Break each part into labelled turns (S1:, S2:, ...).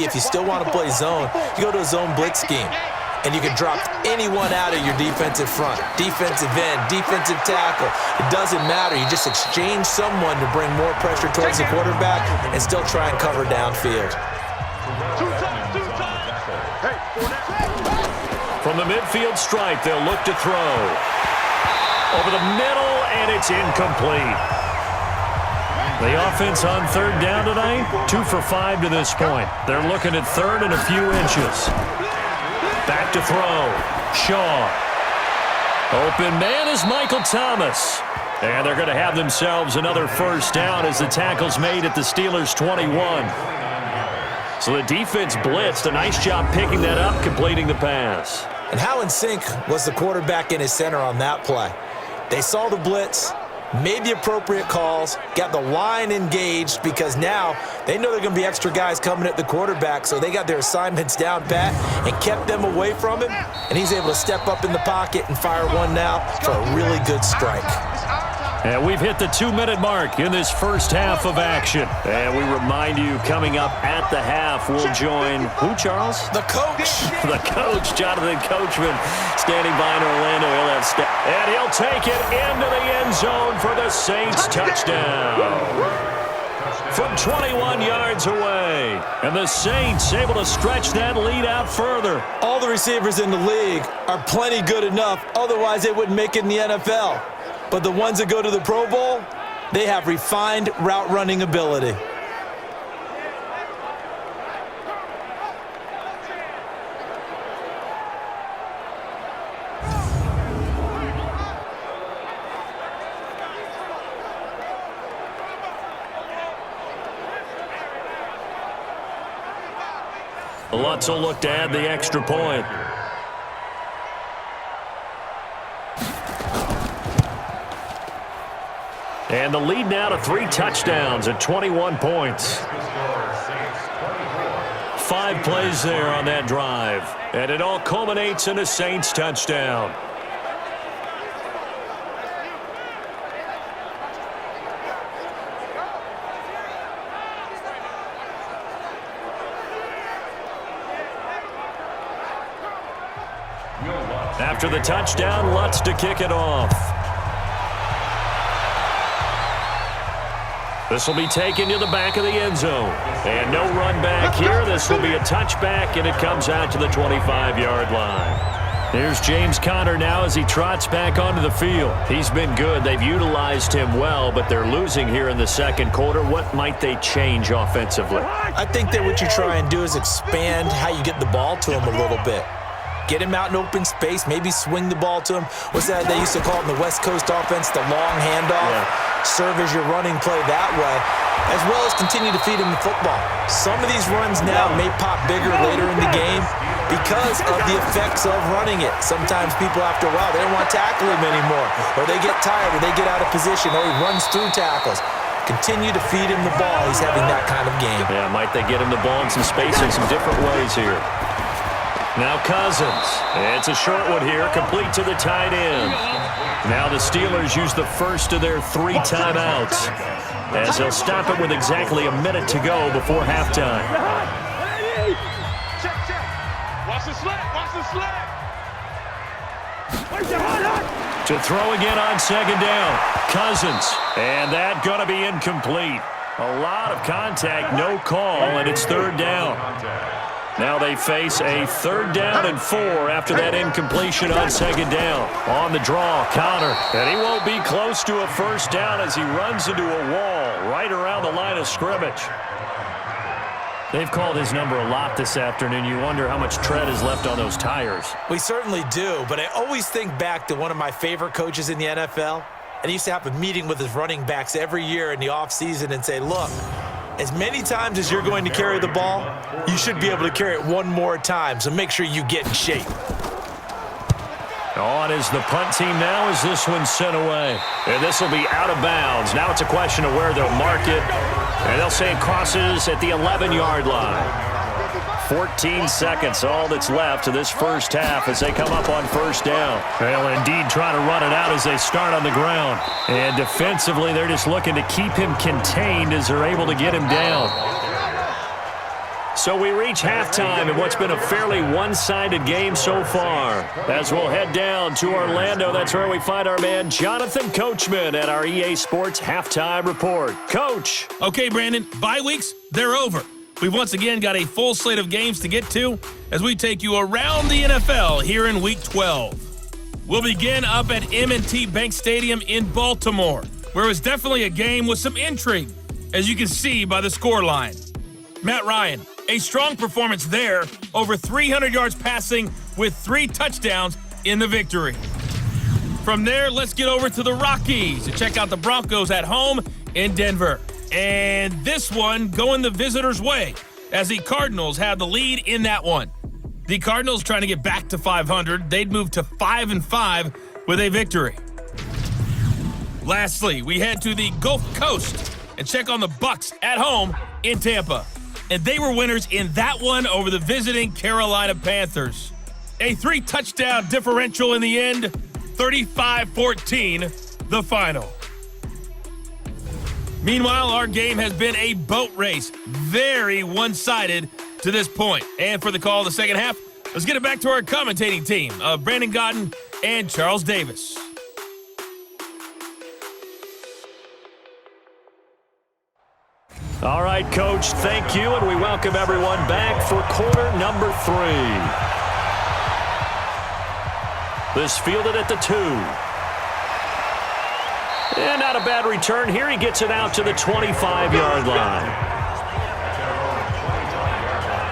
S1: If you still want to play zone, you go to a zone blitz scheme, and you can drop anyone out of your defensive front, defensive end, defensive tackle. It doesn't matter. You just exchange someone to bring more pressure towards the quarterback and still try and cover downfield.
S2: From the midfield stripe, they'll look to throw. Over the middle, and it's incomplete. The offense on third down tonight, 2 for 5 to this point. They're looking at third and a few inches. Back to throw. Shaw. Open man is Michael Thomas. And they're going to have themselves another first down as the tackle's made at the Steelers' 21. So the defense blitzed. A nice job picking that up, completing the pass.
S1: And how in sync was the quarterback in his center on that play? They saw the blitz, made the appropriate calls, got the line engaged because now they know there are going to be extra guys coming at the quarterback, so they got their assignments down pat and kept them away from him, and he's able to step up in the pocket and fire one now for a really good strike.
S2: And we've hit the 2-minute mark in this first half of action. And we remind you, coming up at the half, we'll join who, Charles?
S1: The coach.
S2: The coach, Jonathan Coachman, standing by in Orlando. He'll have and he'll take it into the end zone for the Saints touchdown. From 21 yards away. And the Saints able to stretch that lead out further.
S1: All the receivers in the league are plenty good enough. Otherwise, they wouldn't make it in the NFL. But the ones that go to the Pro Bowl, they have refined route running ability.
S2: Lutz will look to add the extra point. And the lead now to 3 touchdowns at 21 points. 5 plays there on that drive. And it all culminates in a Saints touchdown. After the touchdown, Lutz to kick it off. This will be taken to the back of the end zone. And no run back here. This will be a touchback, and it comes out to the 25-yard line. Here's James Conner now as he trots back onto the field. He's been good. They've utilized him well, but they're losing here in the second quarter. What might they change offensively?
S1: I think that what you try and do is expand how you get the ball to him a little bit. Get him out in open space, maybe swing the ball to him. What's that they used to call it in the West Coast offense, the long handoff? Yeah. Serve as your running play that way, as well as continue to feed him the football. Some of these runs now may pop bigger later in the game because of the effects of running it. Sometimes people, after a while, they don't want to tackle him anymore, or they get tired, or they get out of position, or he runs through tackles. Continue to feed him the ball. He's having that kind of game.
S2: Yeah, might they get him the ball in some space in some different ways here. Now Cousins. It's a short one here, complete to the tight end. Now the Steelers use the first of their 3 timeouts as they'll stop it with exactly a minute to go before halftime.
S3: Check. Watch the slant.
S2: To throw again on second down. Cousins. And that going to be incomplete. A lot of contact, no call, and it's third down. Now they face a 3rd down and 4 after that incompletion on second down. On the draw, Conner. And he won't be close to a first down as he runs into a wall right around the line of scrimmage. They've called his number a lot this afternoon. You wonder how much tread is left on those tires.
S1: We certainly do, but I always think back to one of my favorite coaches in the NFL. And he used to have a meeting with his running backs every year in the offseason and say, look, as many times as you're going to carry the ball, you should be able to carry it one more time, so make sure you get in shape.
S2: On is the punt team now as this one's sent away. And this will be out of bounds. Now it's a question of where they'll mark it. And they'll say it crosses at the 11-yard line. 14 seconds, all that's left to this first half as they come up on first down. They'll indeed try to run it out as they start on the ground. And defensively, they're just looking to keep him contained as they're able to get him down. So we reach halftime in what's been a fairly one-sided game so far. As we'll head down to Orlando, that's where we find our man Jonathan Coachman at our EA Sports Halftime Report. Coach.
S4: Okay, Brandon, bye weeks, they're over. We've once again got a full slate of games to get to as we take you around the NFL here in Week 12. We'll begin up at M&T Bank Stadium in Baltimore, where it was definitely a game with some intrigue, as you can see by the scoreline. Matt Ryan, a strong performance there, over 300 yards passing with 3 touchdowns in the victory. From there, let's get over to the Rockies to check out the Broncos at home in Denver. And this one going the visitors' way, as the Cardinals have the lead in that one. The Cardinals trying to get back to 500. They'd move to 5-5 with a victory. Lastly, we head to the Gulf Coast and check on the Bucs at home in Tampa. And they were winners in that one over the visiting Carolina Panthers. A 3-touchdown differential in the end, 35-14, the final. Meanwhile, our game has been a boat race, very one-sided to this point. And for the call of the second half, let's get it back to our commentating team of Brandon Godden and Charles Davis.
S2: All right, Coach, thank you, and we welcome everyone back for quarter number 3. This fielded at the 2. And not a bad return here. He gets it out to the 25-yard line.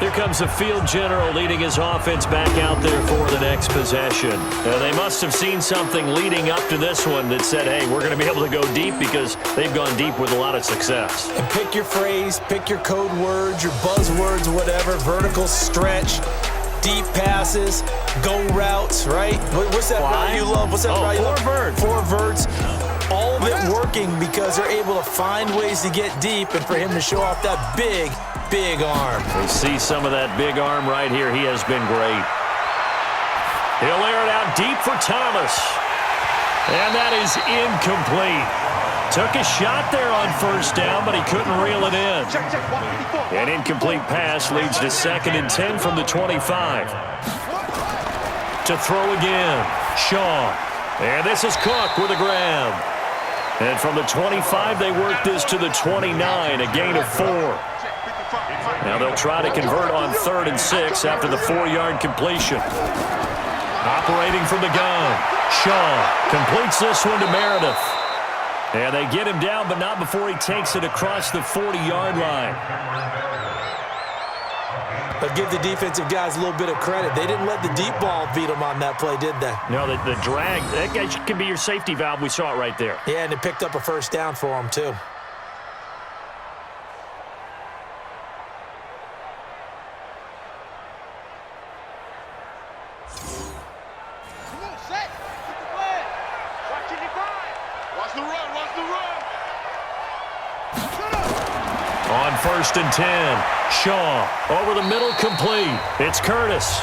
S2: Here comes the field general leading his offense back out there for the next possession. They must have seen something leading up to this one that said, hey, we're going to be able to go deep, because they've gone deep with a lot of success.
S1: And pick your phrase, pick your code words, your buzzwords, whatever, vertical stretch, deep passes, go routes, right? What's that route you love? What's that route you love?
S2: 4 verts.
S1: 4 verts. All of it working because they're able to find ways to get deep, and for him to show off that big arm.
S2: We see some of that big arm right here. He has been great. He'll air it out deep for Thomas. And that is incomplete. Took a shot there on first down, but he couldn't reel it in. An incomplete pass leads to 2nd and 10 from the 25. To throw again, Shaw. And this is Cook with a grab. And from the 25, they work this to the 29, a gain of 4. Now they'll try to convert on 3rd and 6 after the 4-yard completion. Operating from the gun, Shaw completes this one to Meredith. And they get him down, but not before he takes it across the 40-yard line.
S1: But give the defensive guys a little bit of credit. They didn't let the deep ball beat them on that play, did they?
S2: No, the drag, that guy can be your safety valve. We saw it right there.
S1: Yeah, and it picked up a first down for them, too.
S2: On 1st and 10, Shaw over the middle, complete. It's Curtis.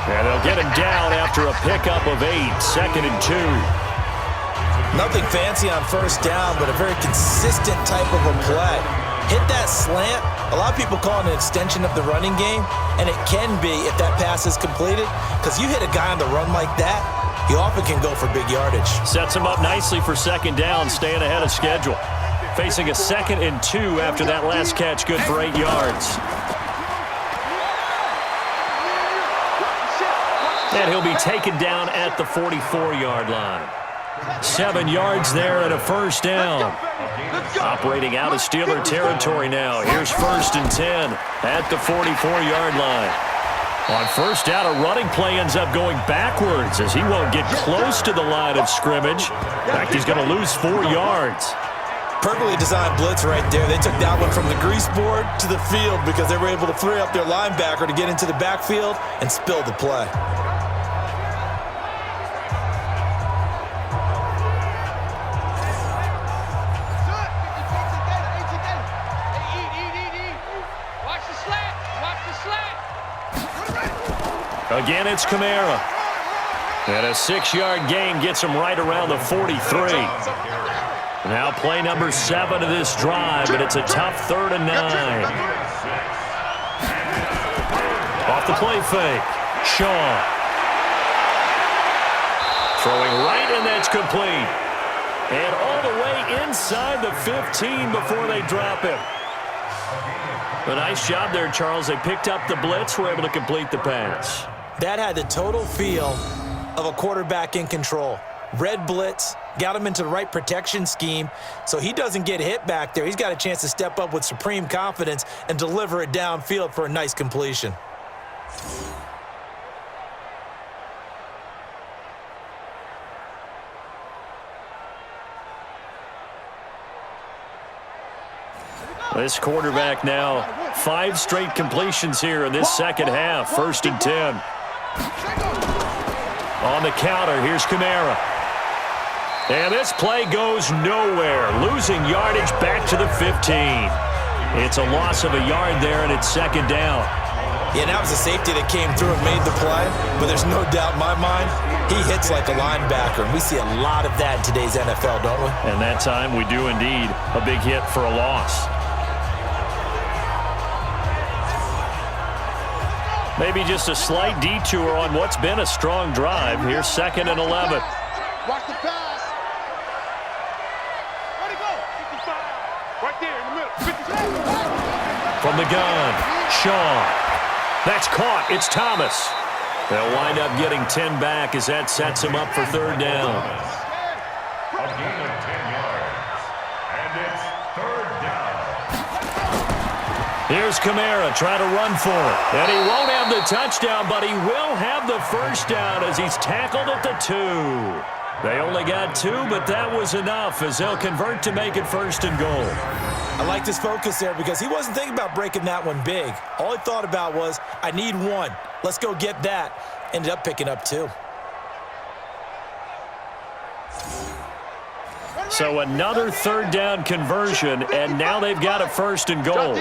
S2: And they'll get him down after a pickup of 8, 2nd and 2.
S1: Nothing fancy on first down, but a very consistent type of a play. Hit that slant. A lot of people call it an extension of the running game, and it can be if that pass is completed, because you hit a guy on the run like that, you often can go for big yardage.
S2: Sets him up nicely for 2nd down, staying ahead of schedule. Facing a 2nd and 2 after that last catch, good for 8 yards. And he'll be taken down at the 44-yard line. 7 yards there and a first down. Operating out of Steeler territory now. Here's 1st and 10 at the 44-yard line. On first down, a running play ends up going backwards as he won't get close to the line of scrimmage. In fact, he's going to lose 4 yards.
S1: Perfectly designed blitz right there. They took that one from the grease board to the field because they were able to free up their linebacker to get into the backfield and spill the play.
S2: Again, it's Kamara. And a 6-yard gain gets him right around the 43. Now play number 7 of this drive, but it's a tough 3rd and 9. off the play fake. Shaw. Throwing right, and that's complete. And all the way inside the 15 before they drop him. A nice job there, Charles. They picked up the blitz, were able to complete the pass.
S1: That had the total feel of a quarterback in control. Red blitz, got him into the right protection scheme, so he doesn't get hit back there. He's got a chance to step up with supreme confidence and deliver it downfield for a nice completion.
S2: This quarterback now 5 straight completions here in this second half. 1st and 10. On the counter, here's Kamara. And this play goes nowhere. Losing yardage back to the 15. It's a loss of a yard there, and it's 2nd down.
S1: Yeah, that was a safety that came through and made the play, but there's no doubt in my mind, he hits like a linebacker, and we see a lot of that in today's NFL, don't we?
S2: And that time we do indeed. A big hit for a loss. Maybe just a slight detour on what's been a strong drive. Here's 2nd and 11.
S3: Watch the pass. Where'd he go? 55. Right there in the middle. 55.
S2: From the gun, Shaw. That's caught. It's Thomas. They'll wind up getting 10 back as that sets them up for 3rd down.
S5: A gain of 10 yards. And it's 3rd down.
S2: Here's Kamara trying to run for it. And he won't have the touchdown, but he will have the 1st down as he's tackled at the 2. They only got 2, but that was enough as they'll convert to make it 1st and goal.
S1: I like his focus there because he wasn't thinking about breaking that one big. All he thought about was, I need 1. Let's go get that. Ended up picking up 2.
S2: So another 3rd down conversion, and now they've got a 1st and goal.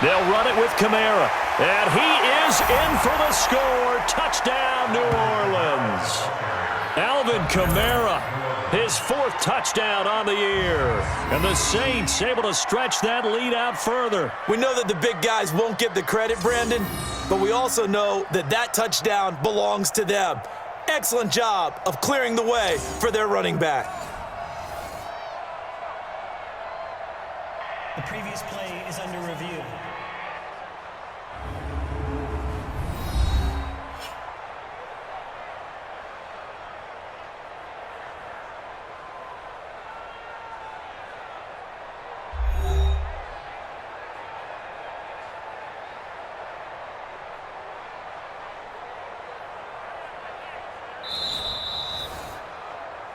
S2: They'll run it with Kamara. And he is in for the score. Touchdown, New Orleans. Alvin Kamara, his 4th touchdown on the year. And the Saints able to stretch that lead out further.
S1: We know that the big guys won't get the credit, Brandon, but we also know that that touchdown belongs to them. Excellent job of clearing the way for their running back.
S6: The previous play is under review.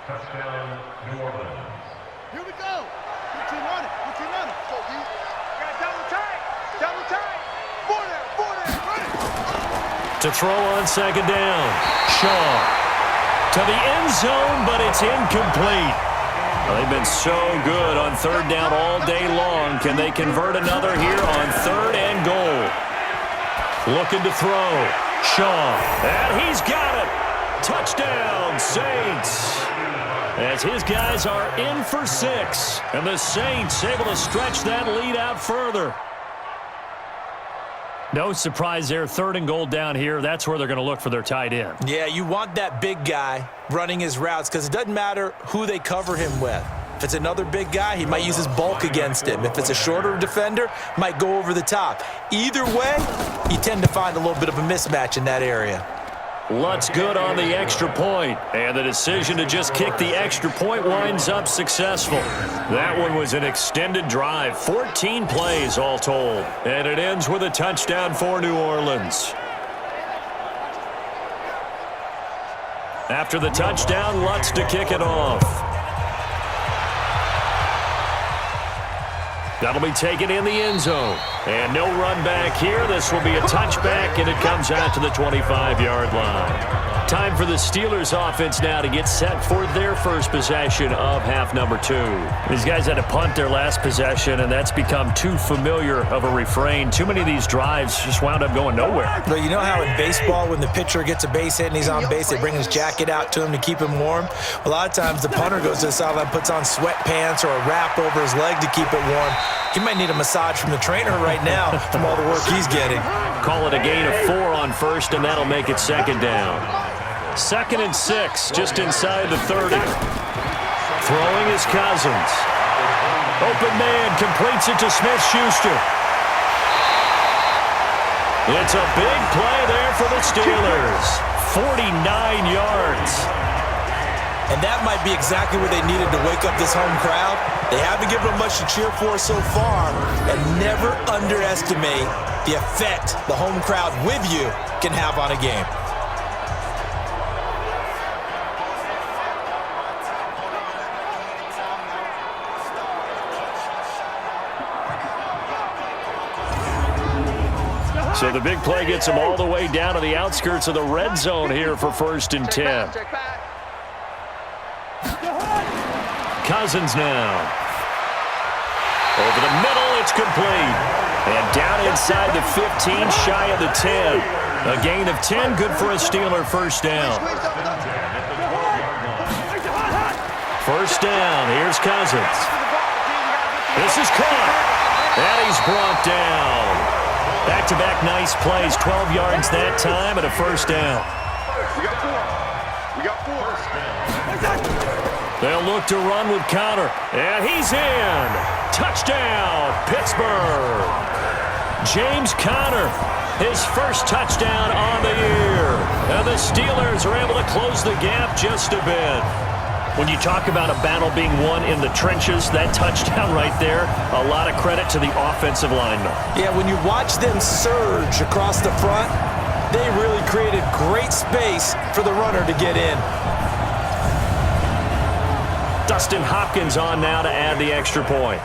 S5: Touchdown, New Orleans.
S3: Here we go. You can run it. You can run it. So you got double tight. Double tight. Run it.
S2: To throw on 2nd down. Shaw. To the end zone, but it's incomplete. Well, they've been so good on 3rd down all day long. Can they convert another here on 3rd and goal? Looking to throw. Shaw. And he's got it. Touchdown, Saints. As his guys are in for 6. And the Saints able to stretch that lead out further. No surprise there. 3rd and goal down here. That's where they're going to look for their tight end.
S1: Yeah, you want that big guy running his routes because it doesn't matter who they cover him with. If it's another big guy, he might use his bulk against him. If it's a shorter defender, might go over the top. Either way, you tend to find a little bit of a mismatch in that area.
S2: Lutz good on the extra point, and the decision to just kick the extra point winds up successful. That one was an extended drive, 14 plays all told, and it ends with a touchdown for New Orleans. After the touchdown, Lutz to kick it off. That'll be taken in the end zone. And no run back here. This will be a touchback, and it comes out to the 25-yard line. Time for the Steelers offense now to get set for their first possession of half number 2. These guys had to punt their last possession, and that's become too familiar of a refrain. Too many of these drives just wound up going nowhere.
S1: But you know how in baseball, when the pitcher gets a base hit and he's on base, they bring his jacket out to him to keep him warm? A lot of times the punter goes to the sideline, puts on sweatpants or a wrap over his leg to keep it warm. He might need a massage from the trainer right now from all the work he's getting.
S2: Call it a gain of 4 on first, and that'll make it second down. 2nd and 6, just inside the 30. Throwing is Cousins. Open man, completes it to Smith-Schuster. It's a big play there for the Steelers. 49 yards.
S1: And that might be exactly what they needed to wake up this home crowd. They haven't given them much to cheer for so far, and never underestimate the effect the home crowd with you can have on a game.
S2: So the big play gets them all the way down to the outskirts of the red zone here for 1st and 10. Cousins now. Over the middle, it's complete. And down inside the 15, shy of the 10. A gain of 10, good for a Steeler first down. First down, here's Cousins. This is caught. And he's brought down. Back-to-back nice plays, 12 yards that time and a first down.
S3: We got 4.
S2: They'll look to run with Conner. And he's in. Touchdown, Pittsburgh. James Conner, his first touchdown on the year. And the Steelers are able to close the gap just a bit. When you talk about a battle being won in the trenches, that touchdown right there, a lot of credit to the offensive linemen. Yeah, when you watch them surge across the front, they really created great space for the runner to get in. Dustin Hopkins on now to add the extra point.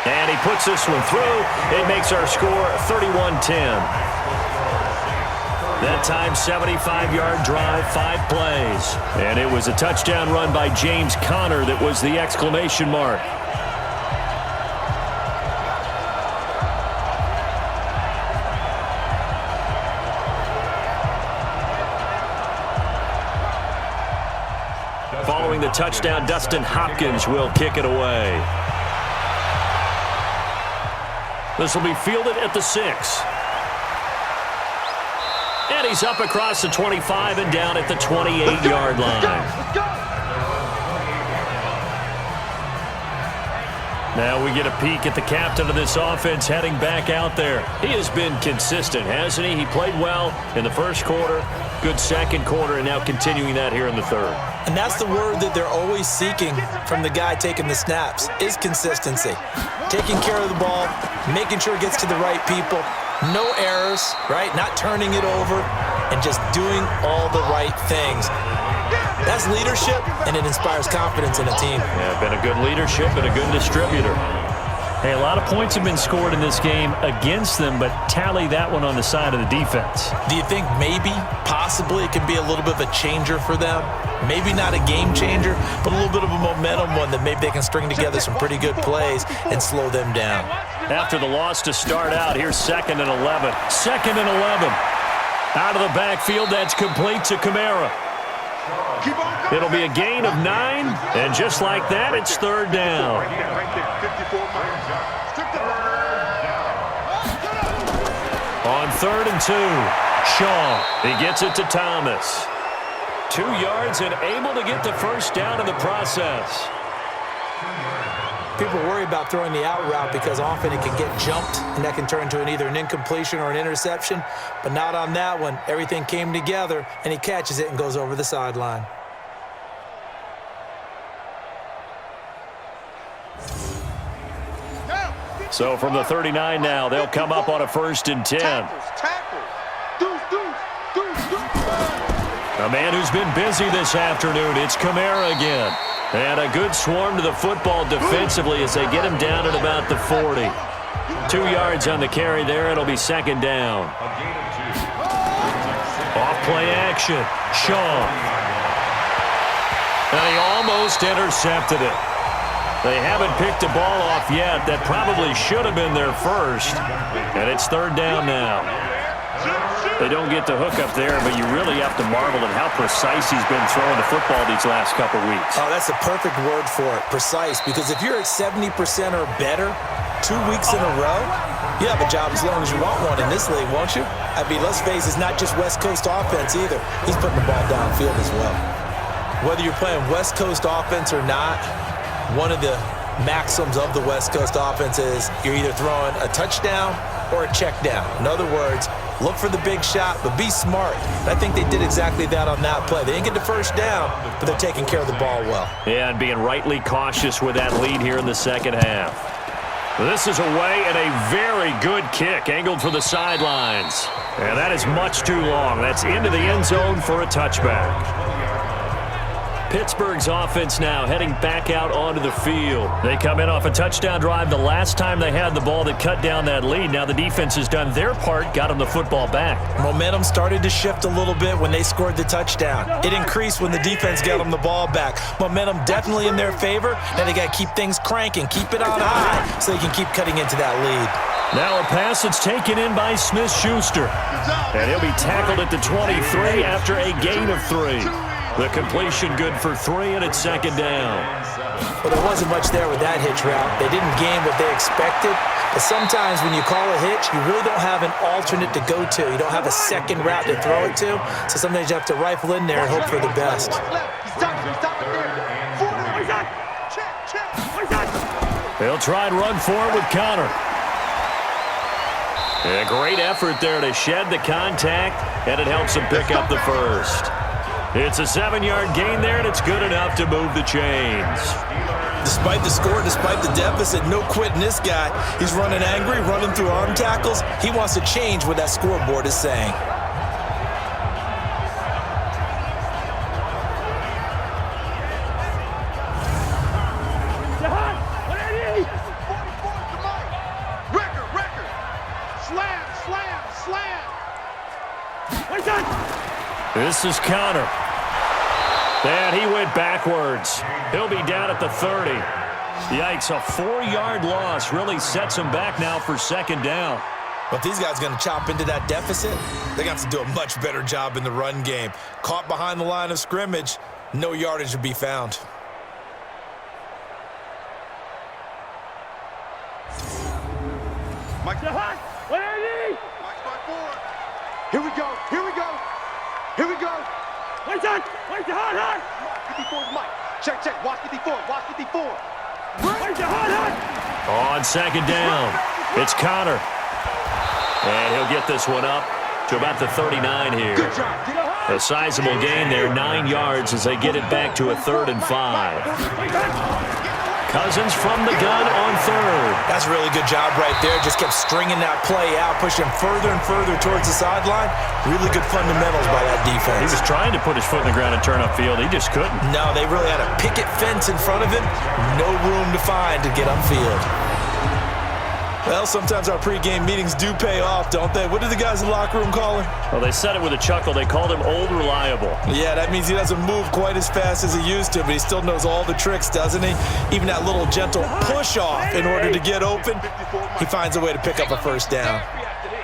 S2: And he puts this one through. It makes our score 31-10. That time, 75-yard drive, 5 plays. And it was a touchdown run by James Conner that was the exclamation mark. Following the touchdown, Dustin Hopkins will kick it away. This will be fielded at the 6. And he's up across the 25 and down at the 28-yard line. Now we get a peek at the captain of this offense heading back out there. He has been consistent, hasn't he? He played well in the first quarter, good second quarter, and now continuing that here in the third.
S1: And that's the word that they're always seeking from the guy taking the snaps, is consistency. Taking care of the ball, making sure it gets to the right people, no errors, right? Not turning it over, and just doing all the right things. That's leadership, and it inspires confidence in a team.
S2: Yeah, been a good leadership and a good distributor. Hey, a lot of points have been scored in this game against them, but tally that one on the side of the defense.
S1: Do you think maybe, possibly, it can be a little bit of a changer for them? Maybe not a game changer, but a little bit of a momentum one that maybe they can string together some pretty good plays and slow them down.
S2: After the loss to start out, here's 2nd and 11. 2nd and 11. Out of the backfield, that's complete to Kamara. It'll be a gain of 9, and just like that, it's 3rd down. On 3rd and 2, Shaw, he gets it to Thomas. 2 yards and able to get the first down in the process.
S1: People worry about throwing the out route because often it can get jumped, and that can turn into either an incompletion or an interception, but not on that one. Everything came together, and he catches it and goes over the sideline.
S2: So from the 39 now, they'll come up on a 1st and 10. A man who's been busy this afternoon, it's Kamara again. And a good swarm to the football defensively as they get him down at about the 40. 2 yards on the carry there. It'll be second down. Off play action. Shaw. And he almost intercepted it. They haven't picked a ball off yet. That probably should have been their first. And it's third down now. They don't get the hook up there, but you really have to marvel at how precise he's been throwing the football these last couple weeks.
S1: Oh, that's the perfect word for it, precise. Because if you're at 70% or better 2 weeks in a row, you have a job as long as you want one in this league, won't you? I mean, let's face it, it's not just West Coast offense either. He's putting the ball downfield as well. Whether you're playing West Coast offense or not, one of the maxims of the West Coast offense is you're either throwing a touchdown or a check down. In other words, look for the big shot, but be smart. And I think they did exactly that on that play. They didn't get the first down, but they're taking care of the ball well.
S2: Yeah, and being rightly cautious with that lead here in the second half. This is away and a very good kick, angled for the sidelines. And that is much too long. That's into the end zone for a touchback. Pittsburgh's offense now heading back out onto the field. They come in off a touchdown drive the last time they had the ball that cut down that lead. Now the defense has done their part, got them the football back.
S1: Momentum started to shift a little bit when they scored the touchdown. It increased when the defense got them the ball back. Momentum definitely in their favor. Now they got to keep things cranking, keep it on high so they can keep cutting into that lead.
S2: Now a pass that's taken in by Smith-Schuster. And he'll be tackled at the 23 after a gain of 3. The completion good for 3, and it's second down.
S1: Well, there wasn't much there with that hitch route. They didn't gain what they expected. But sometimes when you call a hitch, you really don't have an alternate to go to. You don't have a second route to throw it to. So sometimes you have to rifle in there and hope for the best.
S2: They'll try and run forward with Connor. A great effort there to shed the contact, and it helps him pick up the first. It's a 7-yard gain there, and it's good enough to move the chains.
S1: Despite the score, despite the deficit, no quitting this guy. He's running angry, running through arm tackles. He wants to change what that scoreboard is saying.
S2: This is Connor. And he went backwards. He'll be down at the 30. Yikes, a 4-yard loss really sets him back now for second down.
S1: But these guys are going to chop into that deficit. They got to do a much better job in the run game. Caught behind the line of scrimmage, no yardage to be found.
S3: Mike, where are you? Mike's by 4. Here we go. Here we go. Here we go. Wait the hard. 54 is Mike. Check. Watch 54. Watch 54. Wait the hard.
S2: On second down, it's Connor. And he'll get this one up to about the 39 here.
S3: Good job.
S2: A sizable gain there, 9 yards as they get it back to a 3rd and 5. Cousins from the gun on 3rd.
S1: That's a really good job right there. Just kept stringing that play out, pushing further and further towards the sideline. Really good fundamentals by that defense.
S2: He was trying to put his foot in the ground and turn upfield. He just couldn't.
S1: No, they really had a picket fence in front of him. No room to find to get upfield. Well, sometimes our pregame meetings do pay off, don't they? What do the guys in the locker room call him?
S2: Well, they said it with a chuckle. They called him Old Reliable.
S1: Yeah, that means he doesn't move quite as fast as he used to, but he still knows all the tricks, doesn't he? Even that little gentle push-off in order to get open, he finds a way to pick up a first down.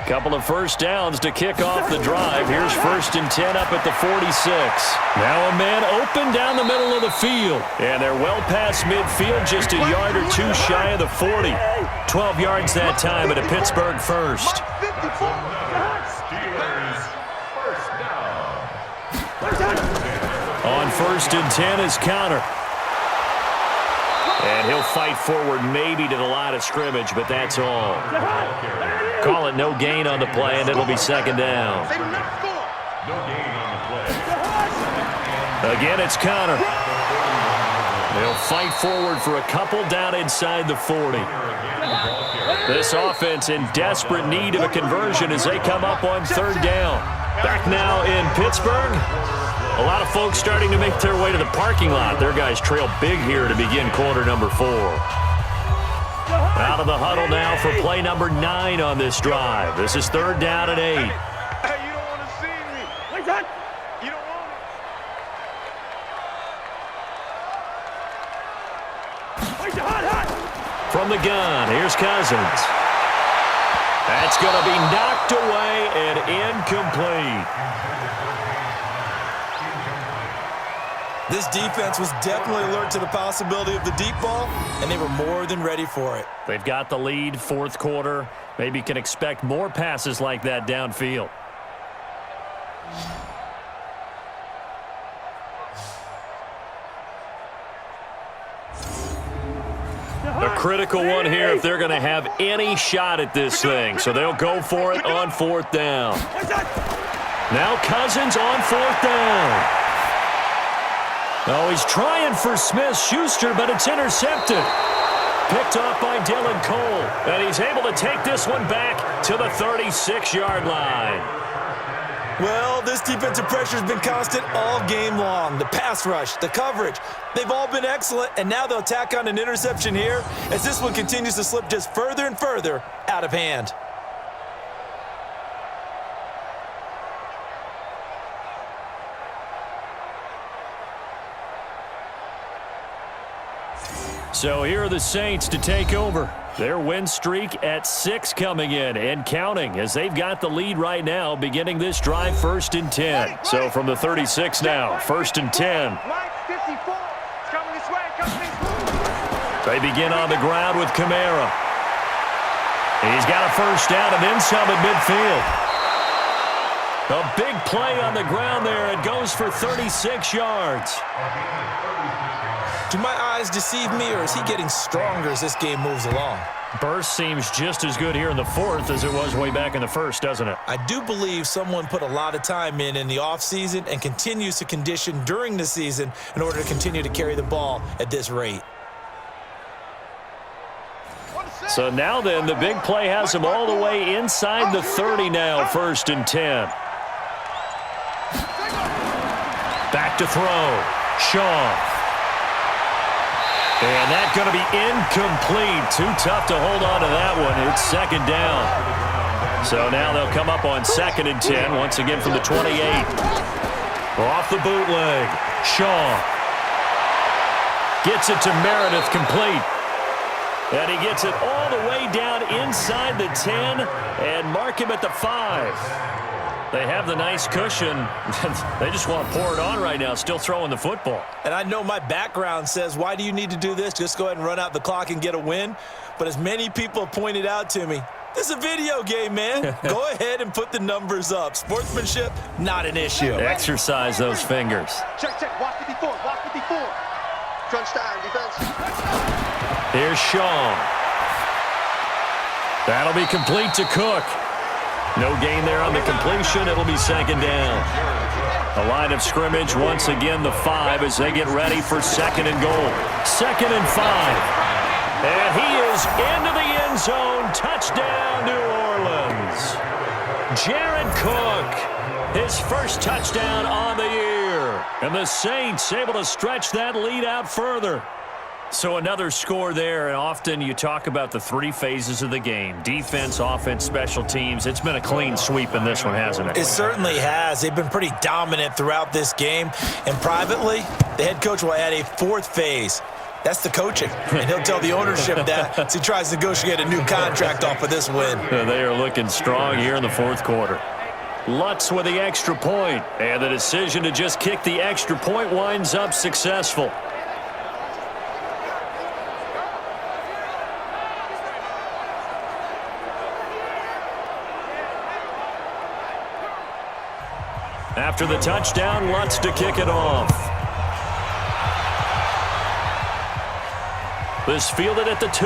S2: Couple of first downs to kick off the drive. Here's 1st and 10 up at the 46. Now a man open down the middle of the field. And they're well past midfield, just a yard or 2 shy of the 40. 12 yards that time at a Pittsburgh first. On 1st and 10 is Connor. And he'll fight forward maybe to the line of scrimmage, but that's all. Call it no gain on the play, and it'll be second down. Again, it's Connor. They'll fight forward for a couple down inside the 40. This offense in desperate need of a conversion as they come up on 3rd down. Back now in Pittsburgh. A lot of folks starting to make their way to the parking lot. Their guys trail big here to begin quarter number 4. Out of the huddle now for play number 9 on this drive. This is 3rd down and 8.
S3: Hey, you don't want to see me. Wait, son. You don't want it. Wait, hot.
S2: From the gun, here's Cousins. That's going to be knocked away and incomplete.
S1: This defense was definitely alert to the possibility of the deep ball, and they were more than ready for it.
S2: They've got the lead, 4th quarter. Maybe can expect more passes like that downfield. A critical one here if they're going to have any shot at this thing. So they'll go for it on 4th down. Now Cousins on 4th down. Oh, he's trying for Smith-Schuster, but it's intercepted. Picked off by Dylan Cole. And he's able to take this one back to the 36-yard line.
S1: Well, this defensive pressure has been constant all game long. The pass rush, the coverage, they've all been excellent, and now they'll tack on an interception here as this one continues to slip just further and further out of hand.
S2: So here are the Saints to take over. Their win streak at 6 coming in and counting as they've got the lead right now beginning this drive 1st and 10. So from the 36 now, 1st and 10.
S3: Mike, 54. It's coming this way.
S2: They begin on the ground with Kamara. He's got a 1st down and then some at midfield. A big play on the ground there. It goes for 36 yards.
S1: Do my eyes deceive me, or is he getting stronger as this game moves along?
S2: Burst seems just as good here in the 4th as it was way back in the 1st, doesn't it?
S1: I do believe someone put a lot of time in the offseason and continues to condition during the season in order to continue to carry the ball at this rate.
S2: So now then, the big play has him all the way inside the 30 now, 1st and 10. Back to throw. Shaw. And that's going to be incomplete. Too tough to hold on to that one. It's 2nd down. So now they'll come up on 2nd and 10, once again from the 28. Off the bootleg. Shaw. Gets it to Meredith, complete. And he gets it all the way down inside the 10 and mark him at the 5. They have the nice cushion. They just want to pour it on right now, still throwing the football.
S1: And I know my background says, why do you need to do this? Just go ahead and run out the clock and get a win. But as many people have pointed out to me, this is a video game, man. Go ahead and put the numbers up. Sportsmanship, not an issue.
S2: Exercise those fingers.
S3: Check. Watch 54. Watch 54. Crunch time, defense.
S2: Here's Shaw. That'll be complete to Cook. No gain there on the completion. It'll be 2nd down. The line of scrimmage, once again, the 5 as they get ready for 2nd and goal. 2nd and 5. And he is into the end zone. Touchdown, New Orleans. Jared Cook, his 1st touchdown on the year. And the Saints able to stretch that lead out further. So another score there, and often you talk about the 3 phases of the game. Defense, offense, special teams. It's been a clean sweep in this one, hasn't it?
S1: It certainly has. They've been pretty dominant throughout this game. And privately, the head coach will add a 4th phase. That's the coaching. And he'll tell the ownership that as he tries to negotiate a new contract off of this win.
S2: They are looking strong here in the 4th quarter. Lutz with the extra point, and the decision to just kick the extra point winds up successful. After the touchdown, Lutz to kick it off. This fielded at the 2.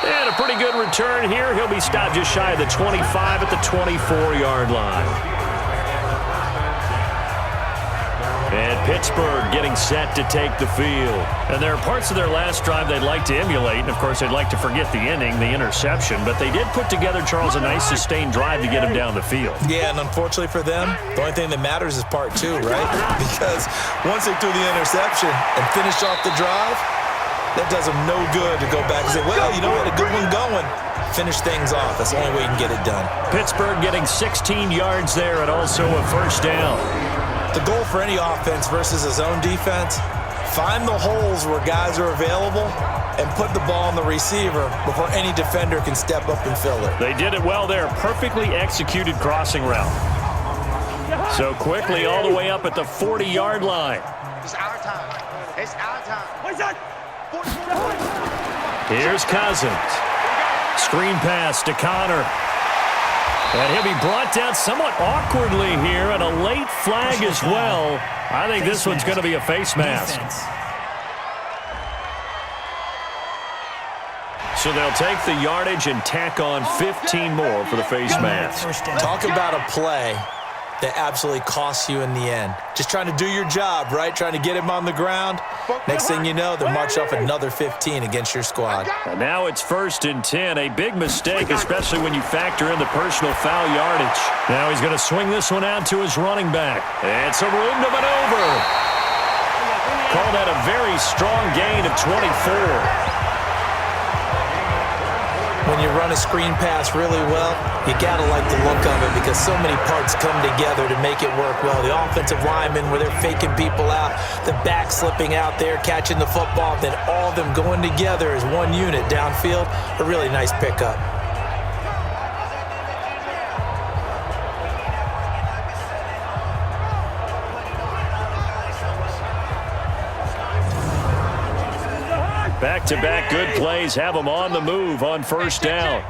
S2: And a pretty good return here. He'll be stopped just shy of the 25 at the 24-yard line. And Pittsburgh getting set to take the field. And there are parts of their last drive they'd like to emulate. And, of course, they'd like to forget the inning, the interception. But they did put together, Charles, a nice sustained drive to get him down the field.
S1: Yeah, and unfortunately for them, the only thing that matters is part 2, right? Because once they threw the interception and finished off the drive, That does them no good to go back and say, well, you know, we had a good one going. Finish things off. That's the only way you can get it done.
S2: Pittsburgh getting 16 yards there and also a first down.
S1: The goal for any offense versus a zone defense, find the holes where guys are available and put the ball on the receiver before any defender can step up and fill it.
S2: They did it well there. Perfectly executed crossing route. So quickly all the way up at the 40-yard line.
S3: It's our time. It's our time.
S2: Here's Cousins. Screen pass to Connor. And he'll be brought down somewhat awkwardly here, and a late flag as well. I think this one's going to be a face mask. So they'll take the yardage and tack on 15 more for the face mask.
S1: Talk about a play that absolutely costs you in the end. Just trying to do your job, right? Trying to get him on the ground. Next thing you know, they'll march off another 15 against your squad.
S2: And now it's 1st and 10. A big mistake, especially when you factor in the personal foul yardage. Now he's going to swing this one out to his running back. It's a room to maneuver. Call that a very strong gain of 24.
S1: When you run a screen pass really well, you gotta like the look of it because so many parts come together to make it work well. The offensive linemen, where they're faking people out, the back slipping out there, catching the football, then all of them going together as one unit downfield. A really nice pickup.
S2: Back-to-back good plays have them on the move on first down.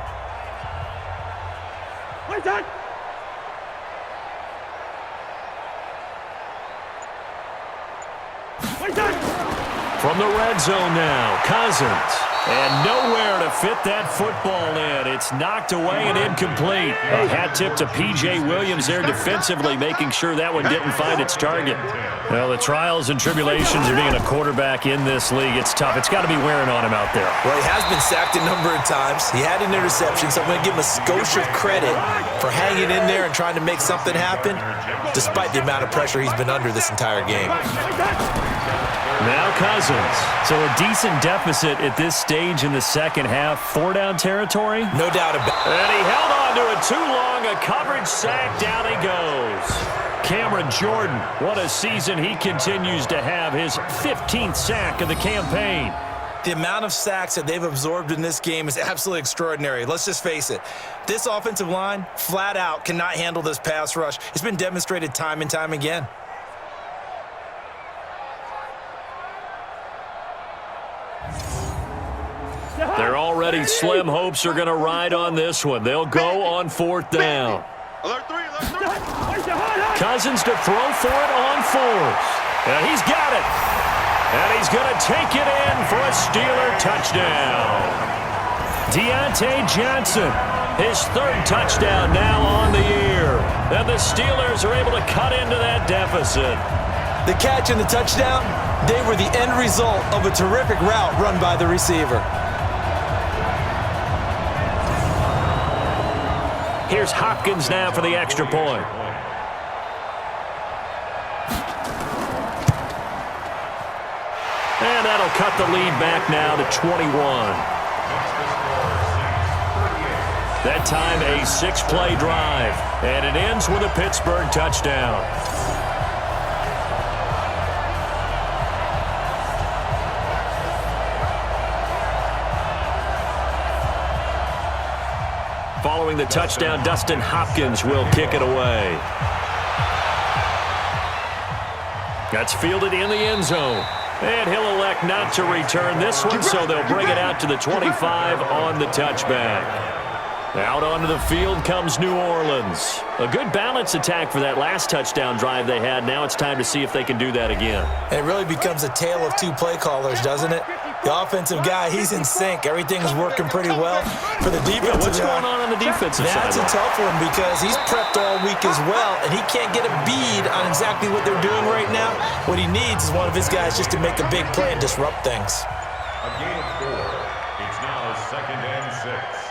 S2: From the red zone now, Cousins. And nowhere to fit that football in. It's knocked away and incomplete. A hat tip to P.J. Williams there defensively, making sure that one didn't find its target. Well, the trials and tribulations of being a quarterback in this league, it's tough. It's got to be wearing on him out there.
S1: Well, he has been sacked a number of times. He had an interception, so I'm going to give him a skosh of credit for hanging in there and trying to make something happen, despite the amount of pressure he's been under this entire game.
S2: Now Cousins. So a decent deficit at this stage in the second half. 4-down territory?
S1: No doubt about it.
S2: And he held on to it too long. A coverage sack. Down he goes. Cameron Jordan. What a season he continues to have. His 15th sack of the campaign.
S1: The amount of sacks that they've absorbed in this game is absolutely extraordinary. Let's just face it. This offensive line, flat out, cannot handle this pass rush. It's been demonstrated time and time again.
S2: They're already slim hopes are going to ride on this one. They'll go on 4th down. Cousins to throw for it on 4th. And he's got it. And he's going to take it in for a Steeler touchdown. Deontay Johnson, his 3rd touchdown now on the year. And the Steelers are able to cut into that deficit.
S1: The catch and the touchdown, they were the end result of a terrific route run by the receiver.
S2: Here's Hopkins now for the extra point. And that'll cut the lead back now to 21. That time a 6-play drive. And it ends with a Pittsburgh touchdown. Following the touchdown, Dustin Hopkins will kick it away. That's fielded in the end zone. And he'll elect not to return this one, so they'll bring it out to the 25 on the touchback. Out onto the field comes New Orleans. A good balance attack for that last touchdown drive they had. Now it's time to see if they can do that again.
S1: It really becomes a tale of two play callers, doesn't it? The offensive guy, he's in sync. Everything's working pretty well. For the defensive
S2: what's going on the defensive side?
S1: That's a tough one because he's prepped all week as well, and he can't get a bead on exactly what they're doing right now. What he needs is one of his guys just to make a big play and disrupt things.
S5: A gain of 4. It's now 2nd and 6.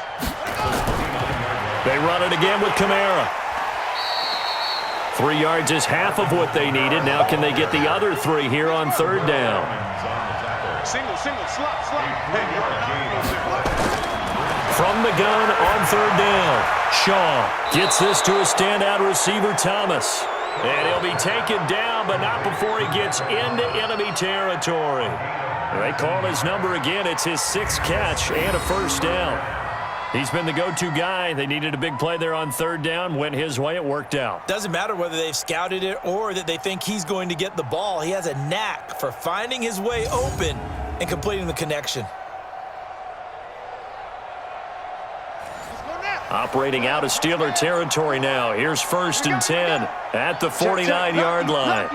S2: They run it again with Kamara. 3 yards is half of what they needed. Now can they get the other 3 here on 3rd down?
S3: Single, slot. Hey,
S2: From the gun on third down, Shaw gets this to a standout receiver, Thomas. And he'll be taken down, but not before he gets into enemy territory. They call his number again. It's his 6th catch and a first down. He's been the go-to guy. They needed a big play there on third down. Went his way. It worked out.
S1: Doesn't matter whether they've scouted it or that they think he's going to get the ball. He has a knack for finding his way open and completing the connection.
S2: Operating out of Steeler territory now. Here's 1st and 10 at the 49-yard line.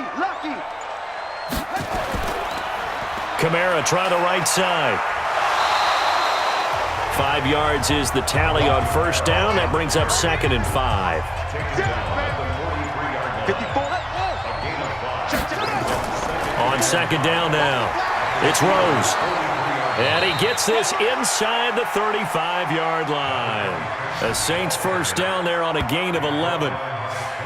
S2: Kamara try the right side. 5 yards is the tally on first down. That brings up 2nd and 5. On 2nd down now, it's Rose. And he gets this inside the 35-yard line. The Saints first down there on a gain of 11.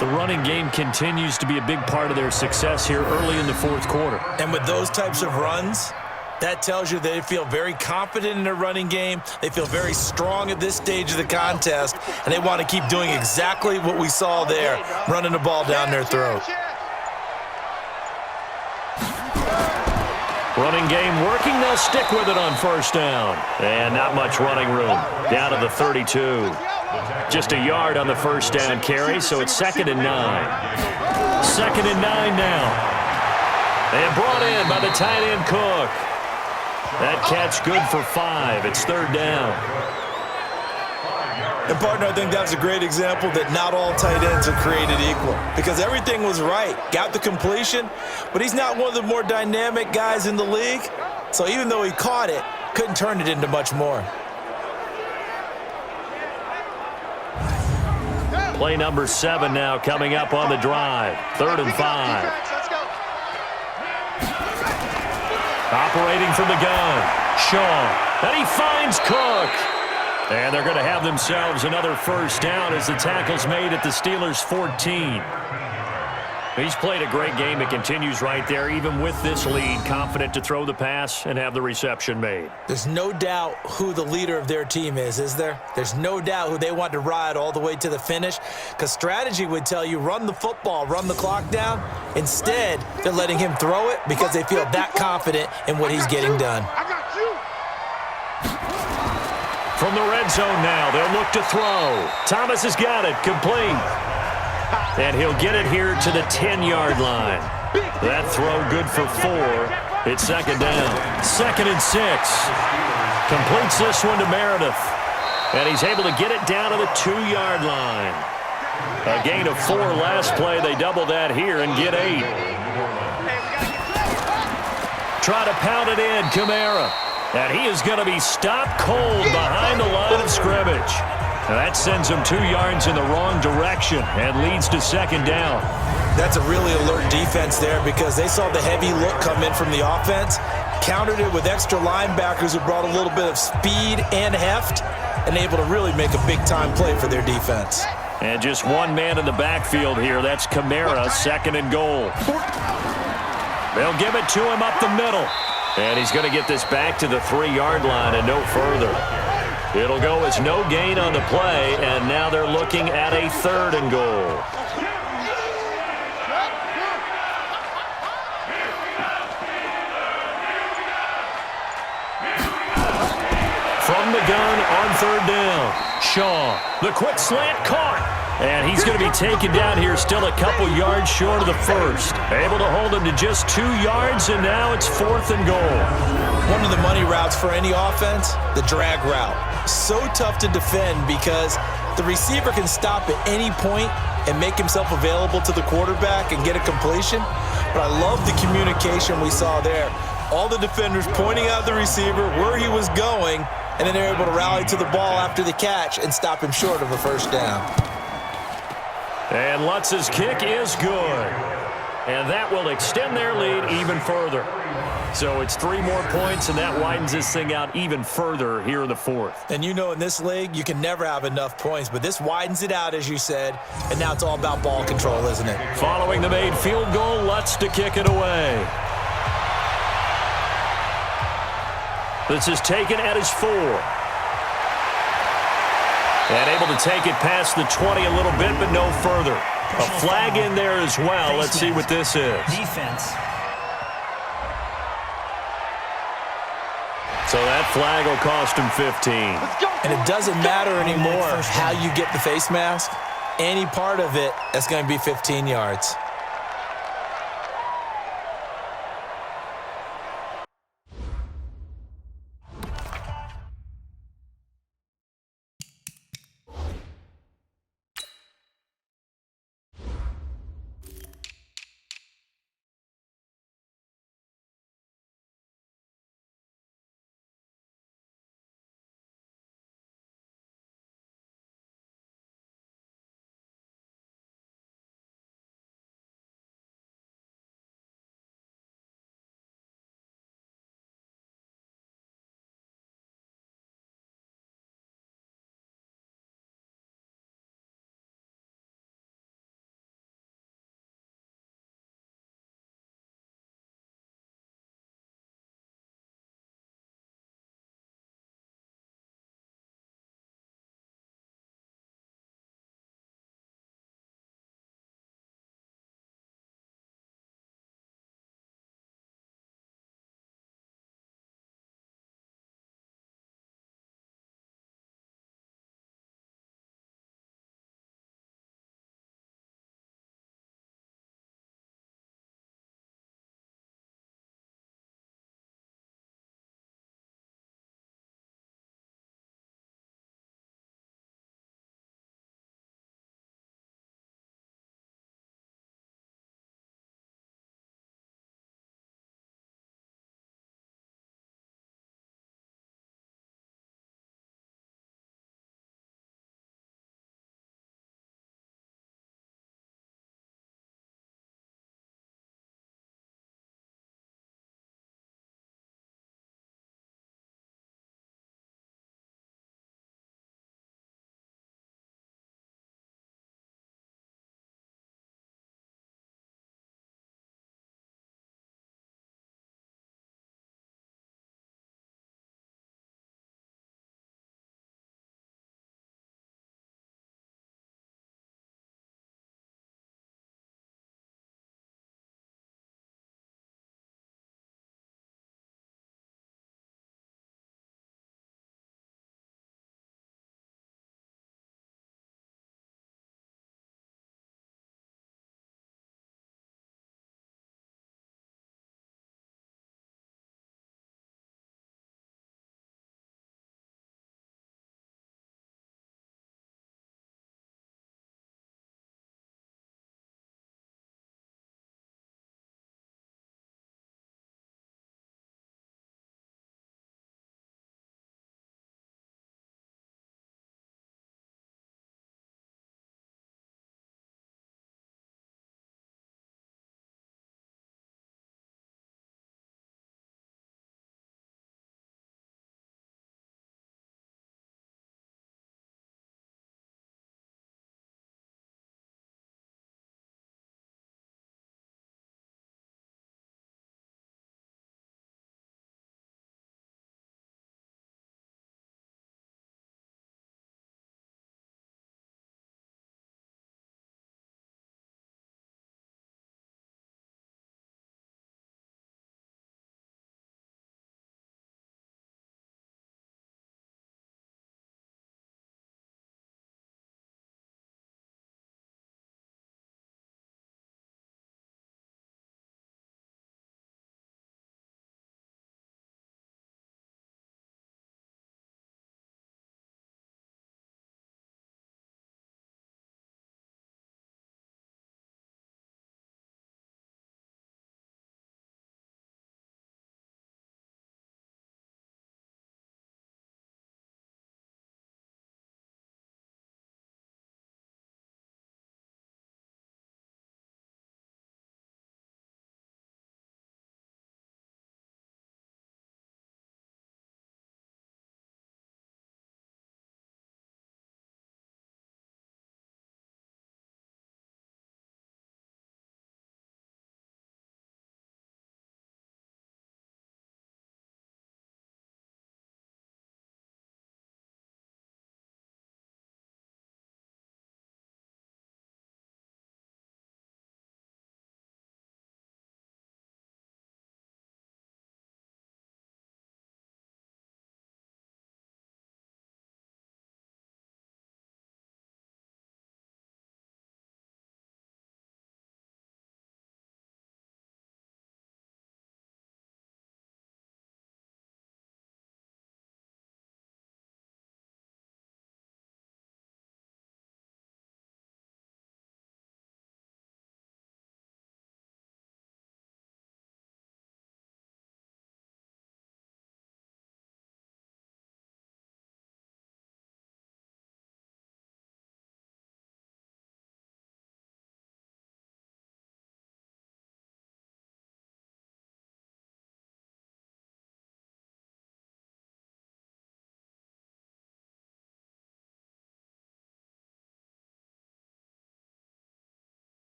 S2: The running game continues to be a big part of their success here early in the fourth quarter.
S1: And with those types of runs, that tells you they feel very confident in their running game. They feel very strong at this stage of the contest, and they want to keep doing exactly what we saw there, running the ball down their throat.
S2: Running game working. They'll stick with it on first down. And not much running room. Down to the 32. Just a yard on the first down carry, so it's 2nd and 9. 2nd and 9 now. And brought in by the tight end Cook. That catch good for 5. It's 3rd down.
S1: And, partner, I think that's a great example that not all tight ends are created equal because everything was right. Got the completion, but he's not one of the more dynamic guys in the league. So even though he caught it, couldn't turn it into much more.
S2: Play number 7 now coming up on the drive. 3rd and 5. Operating from the gun, Shaw. And he finds Cook. And they're going to have themselves another first down as the tackle's made at the Steelers' 14. He's played a great game. It continues right there, even with this lead, confident to throw the pass and have the reception made.
S1: There's no doubt who the leader of their team is there? There's no doubt who they want to ride all the way to the finish because strategy would tell you run the football, run the clock down. Instead, they're letting him throw it because they feel that confident in what he's getting done.
S2: From the red zone now, they'll look to throw. Thomas has got it, complete. And he'll get it here to the 10-yard line. That throw good for 4. It's 2nd down. 2nd and 6. Completes this one to Meredith. And he's able to get it down to the 2-yard line. A gain of 4 last play. They double that here and get 8. Try to pound it in, Kamara. And he is going to be stopped cold behind the line of scrimmage. And that sends him 2 yards in the wrong direction and leads to 2nd down.
S1: That's a really alert defense there because they saw the heavy look come in from the offense, countered it with extra linebackers who brought a little bit of speed and heft, and able to really make a big-time play for their defense.
S2: And just one man in the backfield here. That's Kamara, 2nd and goal. They'll give it to him up the middle. And he's going to get this back to the 3-yard line and no further. It'll go as no gain on the play, and now they're looking at a 3rd and goal. From the gun on 3rd down, Shaw, the quick slant caught. And he's going to be taken down here, still a couple yards short of the first. Able to hold him to just 2 yards, and now it's 4th and goal.
S1: One of the money routes for any offense, the drag route. So tough to defend because the receiver can stop at any point and make himself available to the quarterback and get a completion. But I love the communication we saw there. All the defenders pointing out the receiver, where he was going, and then they're able to rally to the ball after the catch and stop him short of a first down.
S2: And Lutz's kick is good. And that will extend their lead even further. So it's 3 more points, and that widens this thing out even further here in the 4th.
S1: And you know in this league, you can never have enough points, but this widens it out, as you said, and now it's all about ball control, isn't it?
S2: Following the made field goal, Lutz to kick it away. This is taken at his 4. And able to take it past the 20 a little bit, but no further. A flag in there as well. Let's see what this is.
S6: Defense.
S2: So that flag will cost him 15.
S1: And it doesn't matter anymore how you get the face mask. Any part of it, that's going to be 15 yards.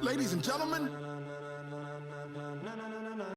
S7: Ladies and gentlemen,